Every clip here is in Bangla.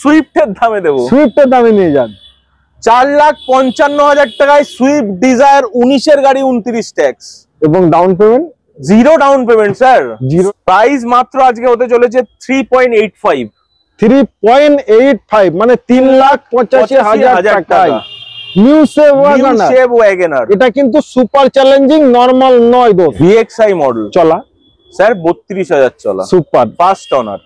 সুইফটের দামে দেবো, সুইফটের দামে নিয়ে যান। 4,55,000 টাকায় সুইফট ডিজায়ার 19-এর গাড়ি, 29 ট্যাক্স এবং down payment, zero down payment sir. Zero price মাত্র আজকে হতে চলেছে 3.85, 3.85 মানে 3,85,000 টাকায় নিউ সেভ ওয়াগনার। এটা কিন্তু সুপার চ্যালেঞ্জিং, নরমাল নয় দোস্ত, ভিএক্সআই মডেল চলা স্যার, 32,000 চলা, সুপার ফার্স্ট ওনার।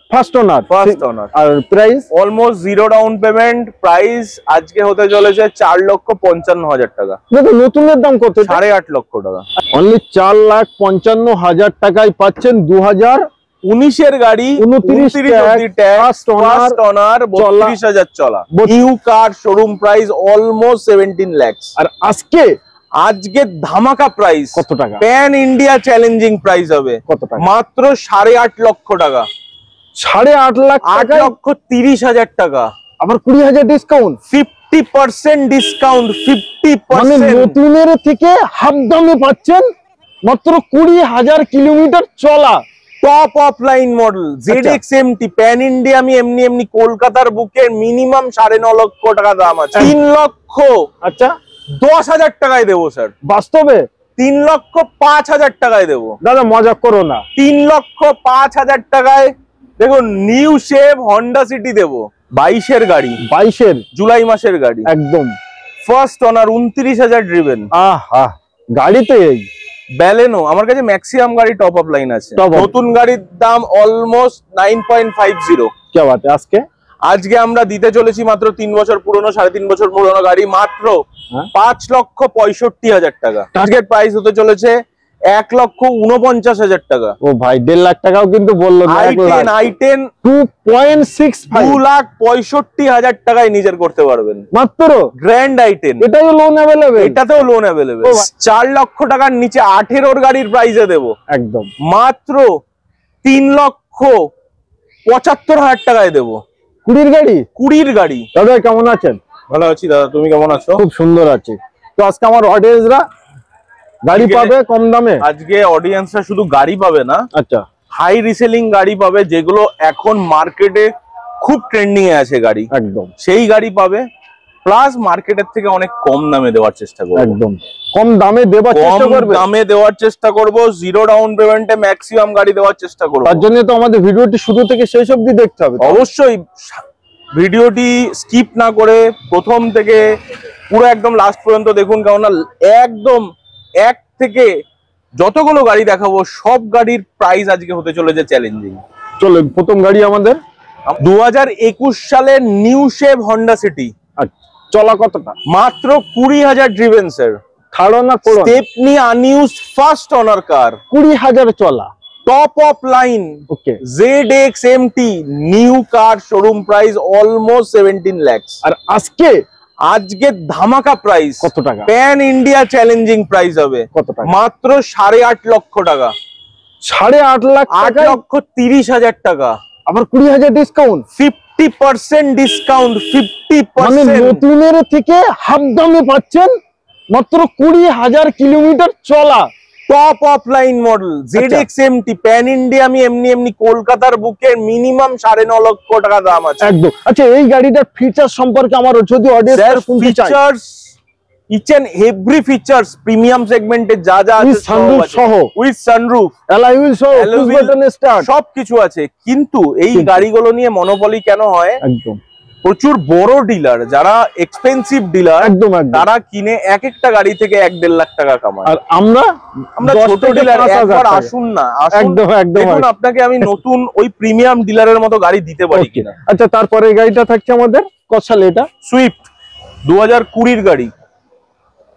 আর price almost zero down payment. Price আজকে হতে চলেছে 4,55,000 টাকা। নতুনের দাম কত? 8.5 লক্ষ টাকা। অনলি 4,55,000 টাকায় পাচ্ছেন 2019-এর গাড়ি, 29 ফার্স্ট ওনার, 32,000 চলা, new car, showroom price almost 17 lakh. আর আজকে ধামাকা প্রাইস কত টাকা? প্যান ইন্ডিয়া চ্যালেঞ্জিং প্রাইস হবে কত টাকা? মাত্র 8.5 লক্ষ টাকা। 8.5 লাখ, 8,30,000 টাকা। আবার 20,000 ডিসকাউন্ট, 50% ডিসকাউন্ট, 50%। মানে নতুনের থেকে হাফ দামে পাচ্ছেন, মাত্র 20,000 কিলোমিটার চলা, top of line model ZX MT pan India. আমি এমনি কলকাতার বুকে মিনিমাম 9.5 লক্ষ টাকা দাম আছে। 3 লক্ষ 10,000 টাকায় দেবো স্যার। বাস্তবে 3,05,000 টাকায় দেবো দাদা, মজা করো না। 3,05,000 টাকায় দেখুন নিউ শেভ হন্ডা সিটি দেবো, 22-এর গাড়ি, 22-এর জুলাই মাসের গাড়ি, একদম ফার্স্ট ওনার, 29,000 ড্রিভেন। গাড়িতে এই ব্যালেনো আমার কাছে ম্যাক্সিমাম গাড়ি টপ অফ লাইন আছে। নতুন গাড়ির দাম অলমোস্ট 9.50। কি বাত আছে? আজকে আমরা দিতে চলেছি মাত্র 3 বছর পুরনো, 3.5 বছর পুরনো গাড়ি, মাত্র 5,65,000 টাকা। আজকের প্রাইস হতে চলেছে 1,49,000 টাকা। ও ভাই, 1.5 লাখ টাকাও কিন্তু বললো না। i10 2.65, 2,65,000 টাকায় নিজের করতে পারবেন মাত্র। গ্র্যান্ড i10, এটাও লোন অ্যাভেলেবেল, এটাতেও লোন অ্যাভেলেবেল। 4 লক্ষ টাকার নিচে 18-ওর গাড়ির প্রাইসে দেবো একদম মাত্র 3,75,000 টাকায় দেবো। 20-র গাড়ি। দাদা কেমন আছেন? ভালো আছি দাদা, তুমি কেমন আছো? খুব সুন্দর আছি। তো আজকে আমার অডিয়েন্সরা গাড়ি পাবে কম দামে। আজকে অডিয়েন্সরা শুধু গাড়ি পাবে না, আচ্ছা, হাই রিসেলিং গাড়ি পাবে, যেগুলো এখন মার্কেটে খুব ট্রেন্ডিং এ আছে গাড়ি, একদম সেই গাড়ি পাবে। প্লাস মার্কেটের থেকে অনেক কম দামে দেওয়ার চেষ্টা করব, একদম কম দামে দেওয়ার চেষ্টা করব, দামে দেওয়ার চেষ্টা করব, জিরো ডাউন পেমেন্টে ম্যাক্সিমাম গাড়ি দেওয়ার চেষ্টা করব। তার জন্য তো আমাদের ভিডিওটি শুরু থেকে শেষ অবধি দেখতে হবে। অবশ্যই ভিডিওটি স্কিপ না করে প্রথম থেকে পুরো একদম লাস্ট পর্যন্ত দেখুন, কারণ একদম এক থেকে যতগুলো গাড়ি দেখাবো সব গাড়ির প্রাইস আজকে হতে চলেছে চ্যালেঞ্জিং। চলো প্রথম গাড়ি আমাদের 2021 সালের নিউ শেভ হন্ডা সিটি। চলা কতটা? মাত্র 20,000 ড্রিভেন স্যার। ধারণা করুন, stepney unused first owner car, 20,000 চলা, top of line ZX MT new car, showroom price almost 17 lakh. আর আজকে ধামাকা প্রাইস কত টাকা? প্যান ইন্ডিয়া চ্যালেঞ্জিং প্রাইস হবে কত টাকা? মাত্র 8.5 লক্ষ টাকা। 8.5 লাখ, 8,30,000 টাকা। আবার 20,000 ডিসকাউন্ট, 50% ডিসকাউন্ট, 50%। মানে নতুনের থেকে হাফ দামে পাচ্ছেন, মাত্র 20,000 কিলোমিটার চলা, top of line model ZX MT pan India. আমি এমনি কলকাতার বুকে মিনিমাম 9.5 লক্ষ টাকা দাম আছে একদম। আচ্ছা, এই গাড়িটার ফিচার সম্পর্কে আমার যদি অডিয়েন্স শুনতে চায়, features each and every features premium সেগমেন্টে যা যা আছে সানরুফ সহ, উইথ সানরুফ, অ্যালয় হুইল সহ, পুশ বাটন স্টার্ট, সবকিছু আছে। কিন্তু এই গাড়িগুলো নিয়ে মনোপলি কেন হয়? একদম প্রচুর বড় ডিলার, যারা এক্সপেন্সিভ ডিলার, একদম তারা কিনে এক একটা গাড়ি থেকে 1-1.5 লাখ টাকা কামায়। আর আমরা ছোট ডিলার, একবার আসুন না, একদম একদম দেখুন আপনাকে আমি নতুন ওই প্রিমিয়াম ডিলারের মতো গাড়ি দিতে পারি কিনা। আচ্ছা, তারপরে এই গাড়িটা থাকছে আমাদের কত সালে? এটা সুইফট 2020-র গাড়ি,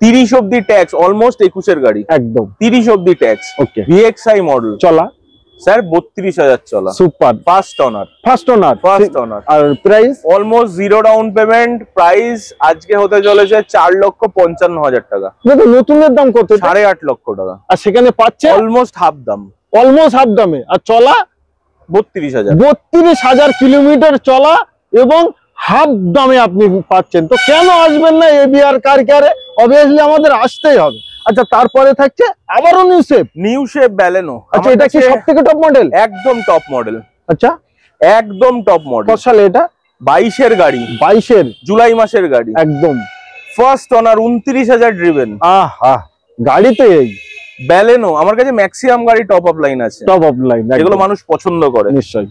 30 অব্দি ট্যাক্স, অলমোস্ট 21-এর গাড়ি, একদম 30 অব্দি ট্যাক্স। ওকে, VXI মডেল, চলা স্যার 32,000 চলা, সুপার, ফার্স্ট ওনার। আর price almost zero down payment. Price আজকে হতে চলেছে 4,55,000 টাকা। নতুনের দাম কত? 8.5 লক্ষ টাকা। আর সেখানে পাচ্ছে অলমোস্ট হাফ দাম, অলমোস্ট হাফ দামে। আর চলা 32,000 কিলোমিটার চলা এবং হাফ দামে আপনি পাচ্ছেন। তো কেন আসবেন না এবিআর কার কেয়ারে? অবভিয়াসলি আমাদের আসতেই হবে। আচ্ছা, তারপরে থাকছে আবারও নিউ শেভ ব্যালেনো। আচ্ছা, এটা কি সবথেকে টপ মডেল? একদম টপ মডেল। আচ্ছা, একদম টপ মডেল। কত সালে এটা? 22-এর গাড়ি, 22-এর জুলাই মাসের গাড়ি, একদম ফার্স্ট অনার, 29,000 ড্রিভেন। আহা, গাড়ি তো এই ব্যালেনো, আমার কাছে ম্যাক্সিমাম গাড়ি টপ অফ লাইন আছে, টপ অফ লাইন, যেগুলো মানুষ পছন্দ করে। নিশ্চয়ই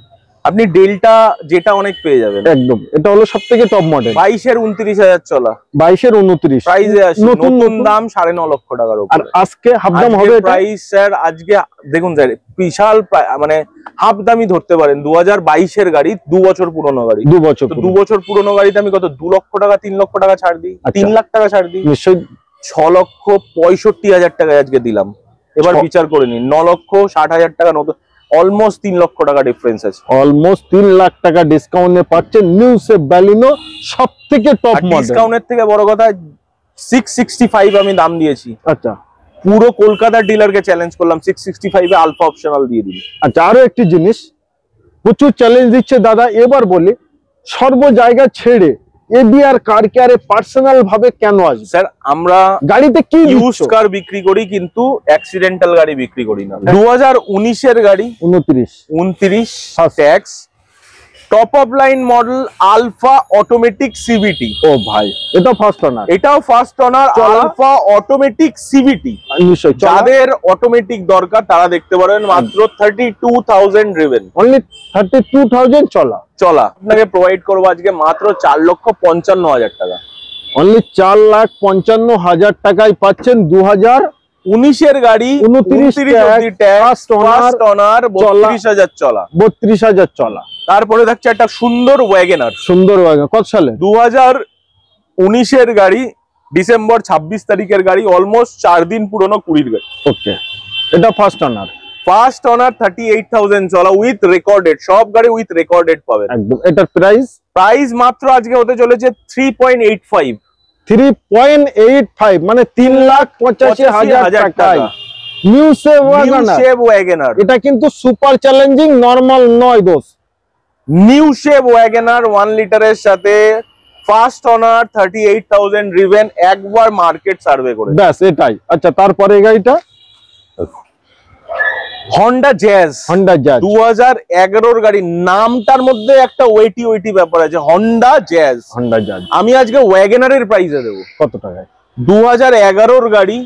আপনি ডেল্টা যেটা অনেক পেয়ে যাবেন, একদম, এটা হলো সবথেকে টপ মডেল। 22-এর 29,000 চলা, 22-এর 29 প্রাইসে আছে, নতুন দাম 9.5 লক্ষ টাকার আর উপরে। আজকে হাফ দাম হবে এটা? প্রাইস স্যার আজকে দেখুন স্যার, বিশাল মানে হাফ দামই ধরতে পারেন। 2022-এর গাড়ি, 2 বছর পুরনো গাড়ি, 2 বছর, তো 2 বছর পুরনো গাড়িতে আমি কত 2 লক্ষ টাকা 3 লক্ষ টাকা ছাড় দিই, 3 লাখ টাকা ছাড় দিই। নিশ্চয়ই 6,65,000 টাকায় আজকে দিলাম। এবার বিচার করে নিন, 9,60,000 টাকা নতুন, অলমোস্ট 3 লক্ষ টাকা ডিফারেন্স আছে। অলমোস্ট 3 লাখ টাকা ডিসকাউন্টে পাচ্ছেন নিউ শেপ ব্যালিনো, সবথেকে টপ মডেল। ডিসকাউন্টের থেকে বড় কথা 665 আমি দাম দিয়েছি। আচ্ছা, পুরো কলকাতার ডিলারকে চ্যালেঞ্জ করলাম, 665 এ আলফা অপশনাল দিয়ে দিন। আচ্ছা, আরো একটি জিনিস প্রচুর চ্যালেঞ্জ দিচ্ছে দাদা, এবার বলি সর্ব জায়গা ছেড়ে এবিআর কার কেয়ারে পার্সোনাল ভাবে কেন আসবে? স্যার আমরা গাড়িতে কি ইউজ কার বিক্রি করি, কিন্তু অ্যাক্সিডেন্টাল গাড়ি বিক্রি করি না। 2019-এর গাড়ি, 29 tax, top of line model, alpha automatic CVT. ও ভাই, এটা ফার্স্ট অনার, এটাও first owner, alpha automatic CVT. নিশ্চয়ই যাদের অটোমেটিক দরকার তারা দেখতে পারেন, মাত্র 32,000 ড্রিভেন, অনলি 32,000 চলা। আপনাকে প্রোভাইড করবো আজকে মাত্র 4,55,000 টাকা। অনলি 4,55,000 টাকায় পাচ্ছেন 2019-এর গাড়ি, 29 ট্যাক্স, ফার্স্ট অনার, 32,000 চলা, 32,000 চলা। তারপরে থাকছে একটা সুন্দর ওয়াগনার, সুন্দর ওয়াগন, কত সালে? 2019-এর গাড়ি, ডিসেম্বর 26 তারিখের গাড়ি, অলমোস্ট 4 দিন পুরনো, 20-র গাড়ি। ওকে, এটা ফার্স্ট অনার, ফার্স্ট অনার, 38,000 চলা, উইথ রেকর্ডেড, সব গাড়ি উইথ রেকর্ডেড পাবেন একদম। এটার প্রাইস মাত্র আজকে হতে চলেছে 3.85, 3.85, মানে 3,85,000 টাকায় নিউ শেপ ওয়াগনার। এটা কিন্তু সুপার চ্যালেঞ্জিং, নরমাল নয় দোষ। নিউ শেপ ওয়াগনার 1 লিটারের সাথে, ফার্স্ট অনার, 38,000 ড্রিভেন, একবার মার্কেট সার্ভে করে, ব্যাস এটাই। আচ্ছা, তারপরে গাড়িটা হন্ডা জ্যাজ, 2011-র গাড়ি, নামটার মধ্যে একটা ওয়েটি ব্যাপার আছে, হন্ডা জ্যাজ। আমি আজকে ওয়াগনারের প্রাইসে দেবো কত টাকায়? 2011-র গাড়ি,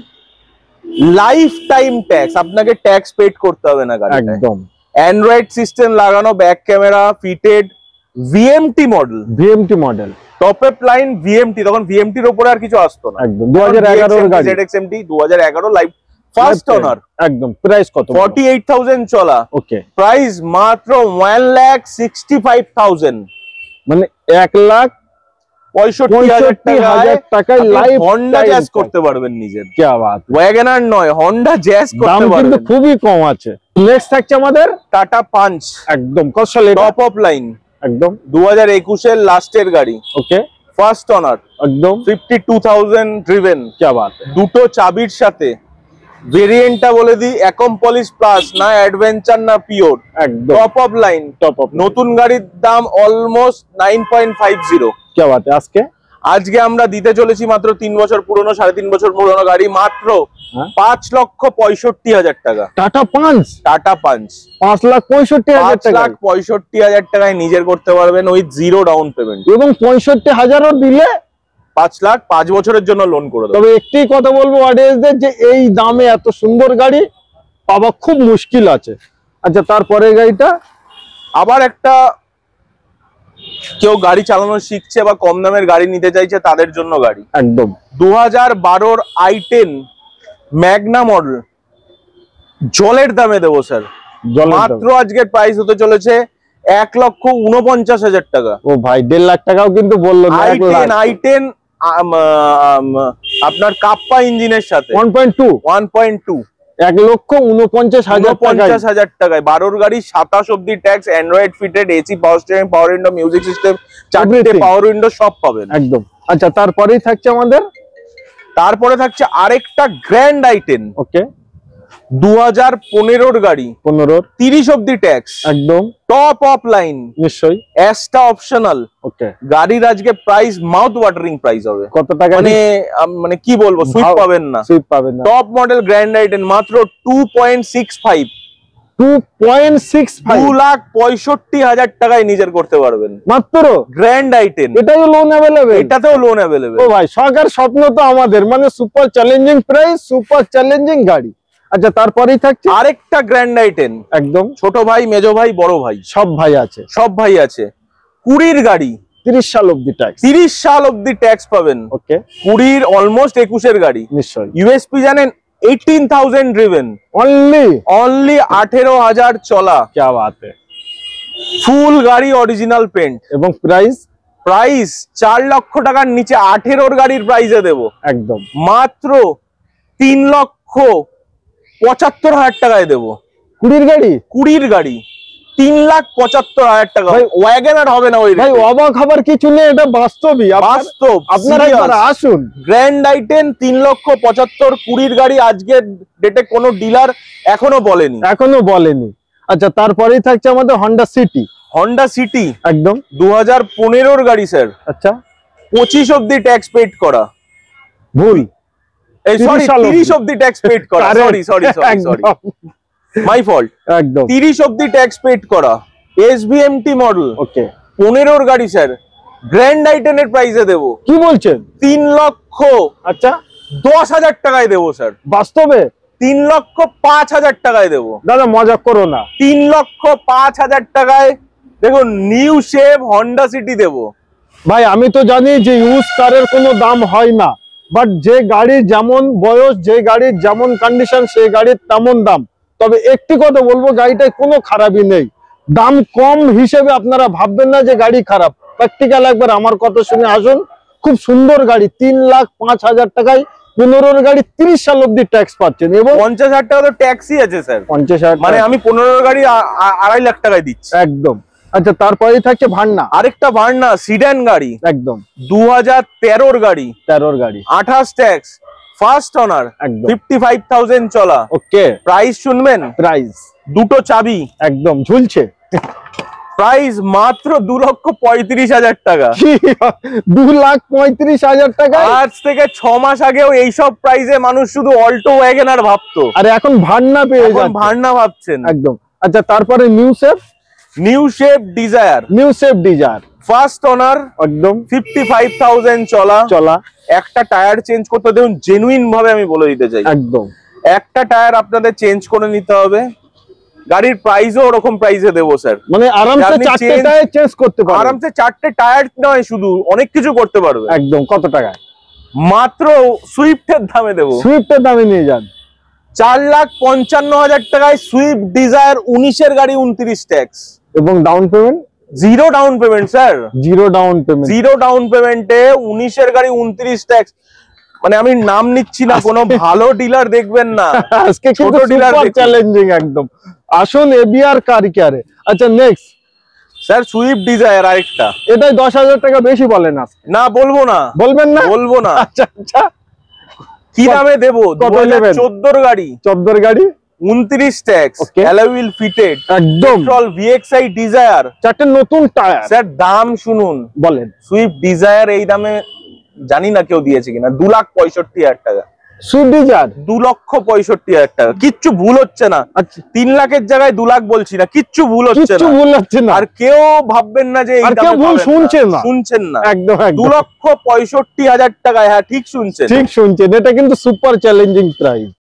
লাইফ টাইম ট্যাক্স, আপনাকে ট্যাক্স পেড করতে হবে না গাড়িটা, একদম অ্যান্ড্রয়েড সিস্টেম লাগানো, back camera fitted, VMT model, top up line VMT. তখন ভিএমটির উপরে আর কিছু আসতো না, একদম 2011-র গাড়ি, ZXMT 2011 লাইফ, ফার্স্ট অনার, একদম। প্রাইস কত? 48,000 চলা। ওকে, প্রাইস মাত্র 1,65,000, মানে 1,65,000 টাকায় লাইভ হন্ডা জ্যাজ করতে পারবেন নিজের। কি বাত, ওয়াগনার নয়, হন্ডা জ্যাজ করতে পারবেন, কিন্তু খুবই কম আছে। নেক্সট থাকছে আমাদের টাটা পাঞ্চ, একদম কত সালে? টপ অফ লাইন, একদম 2021-এর লাস্টের গাড়ি। ওকে, ফার্স্ট অনার, একদম 52,000 ড্রিভেন। কি বাত, দুটো চাবির সাথে। ভেরিয়েন্টটা বলে দিই, অ্যাকম্পলিশ প্লাস, না অ্যাডভেঞ্চার না পিওর, একদম টপ অফ লাইন। নতুন গাড়ির দাম অলমোস্ট 9.50। কি বাত, আজকে আমরা দিতে চলেছি মাত্র 3 বছর পুরনো, 3.5 বছর পুরনো গাড়ি, মাত্র 5,65,000 টাকা। টাটা পাঞ্চ 5,65,000 টাকায় নিজের করতে পারবেন, উইথ 0 ডাউন পেমেন্ট, এবং 65,000ও দিলে 5 লাখ 5 বছরের জন্য লোন করে দেবো। তবে একটি কথা বলবো অডিয়েন্সদের, যে এই দামে এত সুন্দর গাড়ি পাওয়া খুব মুশকিল আছে। আচ্ছা, তারপরে গাড়িটা আবার একটা, কেউ গাড়ি চালানো শিখছে বা কম দামের গাড়ি নিতে চাইছে তাদের জন্য গাড়ি, একদম 2012-র i10 ম্যাগনা মডেল, জলের দামে দেবো স্যার। মাত্র আজকের প্রাইস হতে চলেছে 1,49,000 টাকা। ও ভাই, 1.5 লাখ টাকাও কিন্তু বললো না। i10 আপনার কাপ্পা ইঞ্জিনের সাথে 1.2, 1,49,000 টাকায় 12-র গাড়ি, 27 অব্দি tax, Android fitted, AC, power steering, power window, music system, 4টে পাওয়ার উইন্ডো সব পাবেন, একদম। আচ্ছা, তারপরেই থাকছে আমাদের, তারপরে থাকছে আরেকটা গ্র্যান্ড i10। ওকে, 2015-র গাড়ি, 30 অব্দি ট্যাক্স, একদম টপ অফ লাইন, নিশ্চয়ই এসটা অপশনাল। ওকে, গাড়ির আজকে প্রাইস মাউথ ওয়াটারিং প্রাইস হবে। কত টাকা? মানে কি বলবো, সুইপ পাবেন না, টপ মডেল গ্র্যান্ড i10, মাত্র 2.65, 2.65 2,65,000 টাকায় নিজের করতে পারবেন মাত্র। গ্র্যান্ড আইটেন, এটাও লোন অ্যাভেলেবেল, এটাতেও লোন অ্যাভেলেবেল। ও ভাই শখের স্বপ্ন তো আমাদের, মানে super challenging price, super challenging গাড়ি। আচ্ছা তারপরেই থাকছে আরেকটা গ্র্যান্ড আইটেন, একদম ছোট ভাই, মেজো ভাই, বড় ভাই, সব ভাই আছে, সব ভাই আছে। 20 গাড়ি, 30 সাল অব্দি ট্যাক্স, 30 সাল অব্দি ট্যাক্স পাবেন। ওকে 20 অলমোস্ট 21 গাড়ি। নিশ্চয়ই। ইউএসপি জানেন? 18,000 ড্রিভেন, অনলি 18,000 চলা। क्या बात है। ফুল গাড়ি, অরিজিনাল পেন্ট। এবং প্রাইস প্রাইস 4 লক্ষ টাকার নিচে 18 গাড়ির প্রাইসে দেবো একদম মাত্র 3,75,000 টাকায় দেবো। 20 গাড়ি, 20 গাড়ি 3,75,000 টাকা। ভাই ওয়াগনার হবে না ওই ভাই rate এ। অবাক হবার কিছু নেই, এটা বাস্তবই। বাস্তব, আপনারা একবার আসুন। গ্র্যান্ড আইটেন 3,75,000 20 গাড়ি আজকের ডেটে কোনো ডিলার এখনো বলেনি, এখনো বলেনি। আচ্ছা তারপরেই থাকছে আমাদের হন্ডা সিটি, হন্ডা সিটি একদম 2015 গাড়ি স্যার। আচ্ছা 25 অব্দি ট্যাক্স পেড করা, ভুল, এই 30 সরি সাল 30 অব্দি ট্যাক্স পেড করা, সরি সরি সরি একদম মাই ফল্ট। একদম 30 অব্দি ট্যাক্স পেড করা, এসভিএমটি মডেল, ওকে 15 গাড়ি স্যার। গ্র্যান্ড আইটেনের প্রাইসে দেবো কি বলছেন? 3,10,000 টাকায় দেবো স্যার। বাস্তবে 3,05,000 টাকায় দেবো দাদা, মজা করো না। 3,05,000 টাকায় দেখুন নিউ শেপ হন্ডা সিটি দেবো। ভাই আমি তো জানি যে ইউজ কারের কোনো দাম হয় না, বাট যে গাড়ির যেমন বয়স, যে গাড়ির যেমন কন্ডিশন, সেই গাড়ির তেমন দাম। তবে একটি কথা বলবো, গাড়িটায় কোনো খারাপই নেই। দাম কম হিসেবে আপনারা ভাববেন না যে গাড়ি খারাপ। প্র্যাকটিক্যাল একবার আমার কথা শুনে আসুন, খুব সুন্দর গাড়ি। 3,05,000 টাকায় 15 গাড়ি 30 সাল অব্দি ট্যাক্স পাচ্ছেন, এবং 50,000 টাকা তো ট্যাক্সই আছে স্যার। 50,000 মানে আমি 15 গাড়ি 2.5 লাখ টাকায় দিচ্ছি একদম। আচ্ছা তারপরেই থাকছে ভান্না, আরেকটা ভার্না সিডান গাড়ি, একদম 2013 গাড়ি, 13 গাড়ি, 28 ট্যাক্স, ফার্স্ট ওনার, একদম 55,000 চলা। ওকে প্রাইস শুনবেন? প্রাইস দুটো চাবি, একদম ঝুলছে। প্রাইস মাত্র 2,35,000 টাকা। 2,35,000 টাকা। আজ থেকে 6 মাস আগেও এইসব প্রাইসে মানুষ শুধু অল্টো ওয়াগনার ভাবতো, আর এখন ভান্না পেয়ে এখন যাচ্ছে, ভার্না ভাবছেন। একদম। আচ্ছা তারপরে new shape, new shape desire, new shape desire, first owner, একদম 55,000 চলা। চলা, একটা টায়ার চেঞ্জ করতে দেখুন, জেনুইন ভাবে আমি বলে দিতে চাই, একদম একটা টায়ার আপনাদের চেঞ্জ করে নিতে হবে। গাড়ির প্রাইসও ওরকম প্রাইসে দেবো স্যার। মানে আরামসে আপনি 4টে টায়ার চেঞ্জ করতে পারেন, আরামসে 4টে টায়ার নয়, শুধু অনেক কিছু করতে পারবে। একদম। কত টাকায়? মাত্র সুইফটের দামে দেবো, সুইফটের দামে নিয়ে যান। 4,55,000 টাকায় সুইফট ডিজায়ার, 19 গাড়ি, 29 ট্যাক্স, এবং down payment zero down payment sir. Zero down payment, zero down পেমেন্টে 19 গাড়ি, 29 ট্যাক্স। মানে আমি নাম নিচ্ছি না, কোনো ভালো ডিলার দেখবেন না, আজকে কিন্তু সুপার চ্যালেঞ্জিং একদম। আসুন এবিআর কার কেয়ারে। আচ্ছা নেক্সট স্যার সুইফট ডিজায়ার আরেকটা, এটাই 10,000 টাকা বেশি বলেন না বলবো না, বলবেন না, বলবো না। আচ্ছা আচ্ছা কি দামে দেবো? কত নেবেন? 2014 গাড়ি, 14 গাড়ি, 29 tax, Okay. Alloy wheel fitted, একদম পেট্রোল, ভিএক্সআই ডিজায়ার। 4টে নতুন টায়ার। স্যার দাম শুনুন, বলেন। সুইফট ডিজায়ার এই দামে জানি না কেউ দিয়েছে কিনা, 2,65,000 টাকা। সুইফট ডিজায়ার 2,65,000 টাকা, কিচ্ছু ভুল হচ্ছে না। আচ্ছা 3 লাখের জায়গায় 2 লাখ বলছি না, কিচ্ছু ভুল হচ্ছে কিচ্ছু না। ভুল হচ্ছে না, আর কেউ ভাববেন না যে এই আর দামে কেউ ভুল পাবেন শুনছেন না। শুনছেন না। একদম একদম 2,65,000 টাকায়, হ্যাঁ ঠিক শুনছেন। ঠিক শুনছেন, এটা কিন্তু সুপার চ্যালেঞ্জিং প্রাইস।